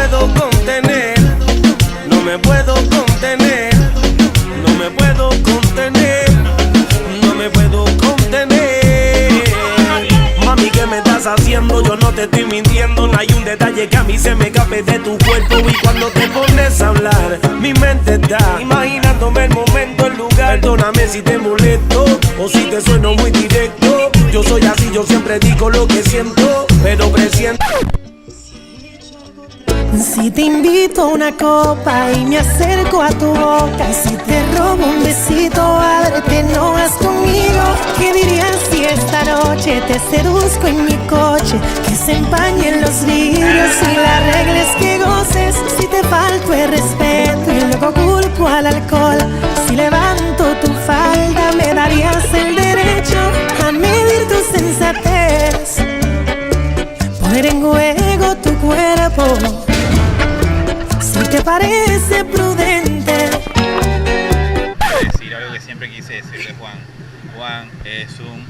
puedo contener, no me puedo contener, no me puedo contener, no me puedo contener. Mami, ¿qué me estás haciendo? Yo no te estoy mintiendo. No hay un detalle que a mí se me escape de tu cuerpo. Y cuando te pones a hablar, mi mente está imaginándome el momento, el lugar. Perdóname si te molesto o si te sueno muy directo. Yo soy así, yo siempre digo lo que siento, pero presiento. Si te invito a una copa y me acerco a tu boca, si te robo un besito, padre, te enojas conmigo. ¿Qué dirías si esta noche te seduzco en mi coche? Que se empañen los vidrios y la regla es que goces. Si te falto el respeto y luego culpo al alcohol, si levanto tu falda me darías el derecho a medir tu sensatez, poner en juego tu cuerpo. Si te parece prudente. Decir algo que siempre quise decirle a Juan. Juan es un